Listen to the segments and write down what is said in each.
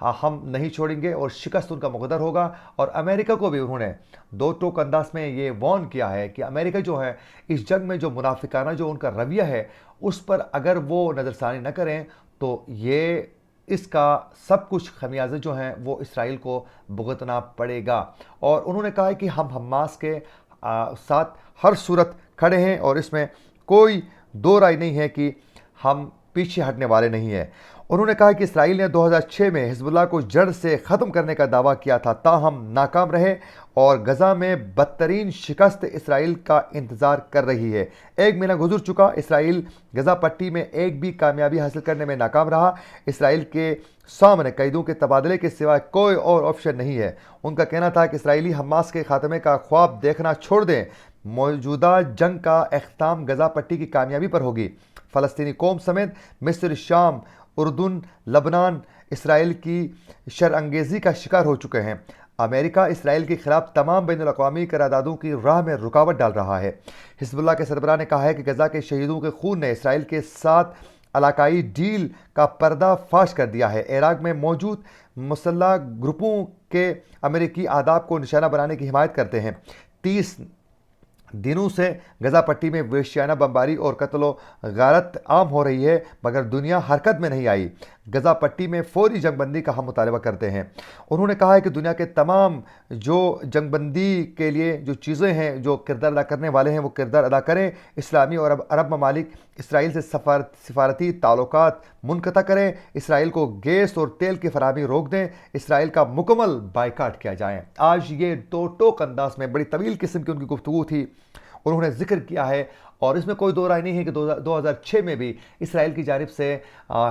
ہم نہیں چھوڑیں گے اور شکست ان کا مقدر ہوگا. اور امریکہ کو بھی انہوں نے دو ٹوک انداز میں یہ وارن کیا ہے کہ امریکہ جو ہے اس جنگ میں جو منافقانہ جو ان کا رویہ ہے اس پر اگر وہ نظر ثانی نہ کریں تو یہ اس کا سب کچھ خمیازہ جو ہیں وہ اسرائیل کو بھگتنا پڑے گا. اور انہوں نے کہا ہے کہ ہم حماس کے ساتھ ہر صورت کھڑے ہیں اور اس میں کوئی دو رائے نہیں ہے کہ ہم پیچھے ہٹنے والے نہیں ہیں. انہوں نے کہا کہ اسرائیل نے 2006 میں حزب اللہ کو جڑ سے ختم کرنے کا دعویٰ کیا تھا تاہم ناکام رہے اور غزہ میں بدترین شکست اسرائیل کا انتظار کر رہی ہے. 1 مہینہ گزر چکا، اسرائیل غزہ پٹی میں ایک بھی کامیابی حاصل کرنے میں ناکام رہا. اسرائیل کے سامنے قیدیوں کے تبادلے کے سوائے کوئی اور آپشن نہیں ہے. ان کا کہنا تھا کہ اسرائیلی حماس کے خاتمے کا خواب دیکھنا چھوڑ دیں. موجودہ جنگ کا اختتام غزہ پٹی کی کامیابی پر ہوگی. فلسطینی قوم سمیت مصر، شام، اردن، لبنان اسرائیل کی شر انگیزی کا شکار ہو چکے ہیں. امریکہ اسرائیل کے خلاف تمام بین الاقوامی قراردادوں کی راہ میں رکاوٹ ڈال رہا ہے. حزب اللہ کے سربراہ نے کہا ہے کہ غزہ کے شہیدوں کے خون نے اسرائیل کے ساتھ علاقائی ڈیل کا پردہ فاش کر دیا ہے. عراق میں موجود مسلح گروپوں کے امریکی اہداف کو نشانہ بنانے کی حمایت کرتے ہیں. 30 دنوں سے غزہ پٹی میں وحشیانہ بمباری اور قتل و غارت عام ہو رہی ہے مگر دنیا حرکت میں نہیں آئی. غزہ پٹی میں فوری جنگ بندی کا ہم مطالبہ کرتے ہیں. انہوں نے کہا ہے کہ دنیا کے تمام جو جنگ بندی کے لیے جو چیزیں ہیں جو کردار ادا کرنے والے ہیں وہ کردار ادا کریں. اسلامی اور عرب ممالک اسرائیل سے سفارتی تعلقات منقطع کریں. اسرائیل کو گیس اور تیل کی فراہمی روک دیں. اسرائیل کا مکمل بائیکاٹ کیا جائے. آج یہ دو ٹوک انداز میں بڑی طویل قسم کی ان کی گفتگو تھی. انہوں نے ذکر کیا ہے اور اس میں کوئی دو رائے نہیں ہے کہ 2006 میں بھی اسرائیل کی جانب سے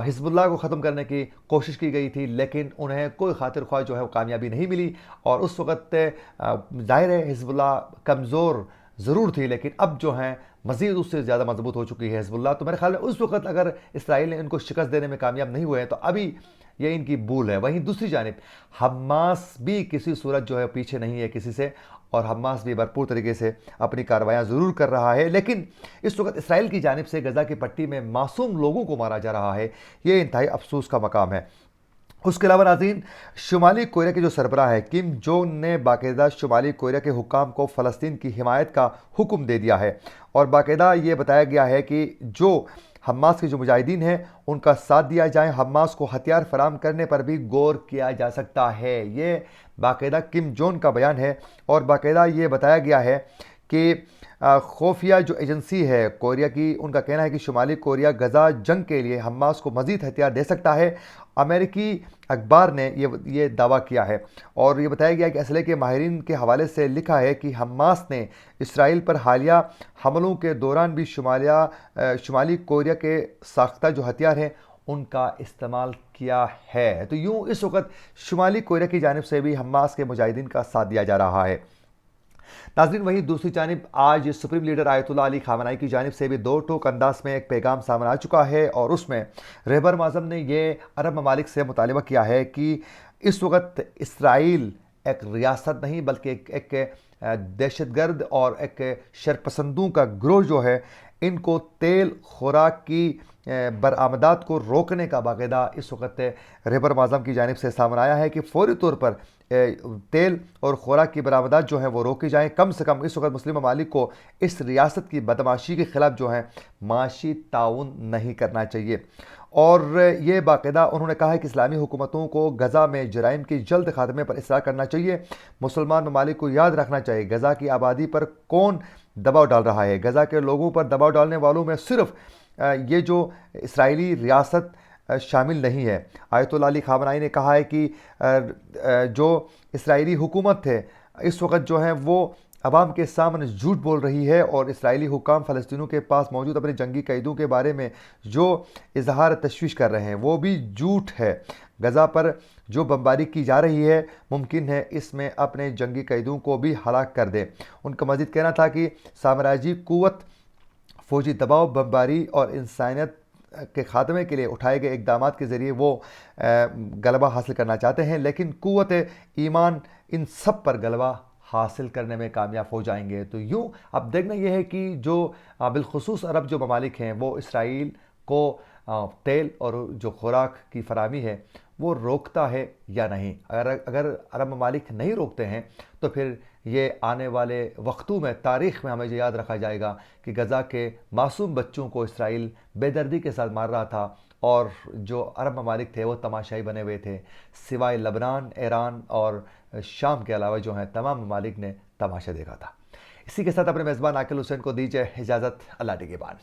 حزب اللہ کو ختم کرنے کی کوشش کی گئی تھی لیکن انہیں کوئی خاطر خواہ جو ہے وہ کامیابی نہیں ملی. اور اس وقت ظاہر ہے حزب اللہ کمزور ضرور تھی لیکن اب جو ہیں مزید اس سے زیادہ مضبوط ہو چکی ہے حزب اللہ. تو میرے خیال میں اس وقت اگر اسرائیل نے ان کو شکست دینے میں کامیاب نہیں ہوئے ہیں تو ابھی یہ ان کی بھول ہے. وہیں دوسری جانب حماس بھی کسی صورت جو ہے پیچھے نہیں ہے کسی سے اور حماس بھی بھرپور طریقے سے اپنی کارروائیاں ضرور کر رہا ہے لیکن اس وقت اسرائیل کی جانب سے غزہ کی پٹی میں معصوم لوگوں کو مارا جا رہا ہے. یہ انتہائی افسوس کا مقام ہے. اس کے علاوہ ناظرین، شمالی کوریا کے جو سربراہ ہے کم جونگ نے باقاعدہ شمالی کوریا کے حکام کو فلسطین کی حمایت کا حکم دے دیا ہے اور باقاعدہ یہ بتایا گیا ہے کہ جو حماس کے جو مجاہدین ہیں ان کا ساتھ دیا جائے. حماس کو ہتھیار فراہم کرنے پر بھی غور کیا جا سکتا ہے. یہ باقاعدہ کم جونگ کا بیان ہے اور باقاعدہ یہ بتایا گیا ہے کہ خفیہ جو ایجنسی ہے کوریا کی ان کا کہنا ہے کہ شمالی کوریا غزہ جنگ کے لیے حماس کو مزید ہتھیار دے سکتا ہے. امریکی اخبار نے یہ دعویٰ کیا ہے اور یہ بتایا گیا کہ اسلحے کے ماہرین کے حوالے سے لکھا ہے کہ حماس نے اسرائیل پر حالیہ حملوں کے دوران بھی شمالی کوریا کے ساختہ جو ہتھیار ہیں ان کا استعمال کیا ہے. تو یوں اس وقت شمالی کوریا کی جانب سے بھی حماس کے مجاہدین کا ساتھ دیا جا رہا ہے. ناظرین، وہیں دوسری جانب آج سپریم لیڈر آیت اللہ علی خامنائی کی جانب سے بھی دو ٹوک انداز میں ایک پیغام سامنے آ چکا ہے اور اس میں رہبر معظم نے یہ عرب ممالک سے مطالبہ کیا ہے کہ اس وقت اسرائیل ایک ریاست نہیں بلکہ ایک دہشت گرد اور ایک شرپسندوں کا گروہ جو ہے ان کو تیل خوراک کی برآمدات کو روکنے کا باقاعدہ اس وقت رہبر معظم کی جانب سے سامنے آیا ہے کہ فوری طور پر تیل اور خوراک کی برآمدات جو ہیں وہ روکی جائیں. کم سے کم اس وقت مسلم ممالک کو اس ریاست کی بدمعاشی کے خلاف جو ہے معاشی تعاون نہیں کرنا چاہیے. اور یہ باقاعدہ انہوں نے کہا ہے کہ اسلامی حکومتوں کو غزہ میں جرائم کی جلد خاتمے پر اصرار کرنا چاہیے. مسلمان ممالک کو یاد رکھنا چاہیے غزہ کی آبادی پر کون دباؤ ڈال رہا ہے. غزہ کے لوگوں پر دباؤ ڈالنے والوں میں صرف یہ جو اسرائیلی ریاست شامل نہیں ہے. آیت اللہ علی خامنائی نے کہا ہے کہ جو اسرائیلی حکومت ہے اس وقت جو ہے وہ عوام کے سامنے جھوٹ بول رہی ہے اور اسرائیلی حکام فلسطینیوں کے پاس موجود اپنے جنگی قیدیوں کے بارے میں جو اظہار تشویش کر رہے ہیں وہ بھی جھوٹ ہے. غزہ پر جو بمباری کی جا رہی ہے ممکن ہے اس میں اپنے جنگی قیدیوں کو بھی ہلاک کر دے. ان کا مزید کہنا تھا کہ سامراجی قوت فوجی دباؤ، بمباری اور انسانیت کے خاتمے کے لیے اٹھائے گئے اقدامات کے ذریعے وہ غلبہ حاصل کرنا چاہتے ہیں لیکن قوت ایمان ان سب پر غلبہ حاصل کرنے میں کامیاب ہو جائیں گے. تو یوں اب دیکھنا یہ ہے کہ جو بالخصوص عرب جو ممالک ہیں وہ اسرائیل کو تیل اور جو خوراک کی فراہمی ہے وہ روکتا ہے یا نہیں. اگر عرب ممالک نہیں روکتے ہیں تو پھر یہ آنے والے وقتوں میں تاریخ میں ہمیں یہ یاد رکھا جائے گا کہ غزہ کے معصوم بچوں کو اسرائیل بے دردی کے ساتھ مار رہا تھا، اور جو عرب ممالک تھے وہ تماشائی بنے ہوئے تھے. سوائے لبنان، ایران اور شام کے علاوہ جو ہیں تمام ممالک نے تماشا دیکھا تھا. اسی کے ساتھ اپنے میزبان عاقل حسین کو دیجیے اجازت. اللہ نگہبان.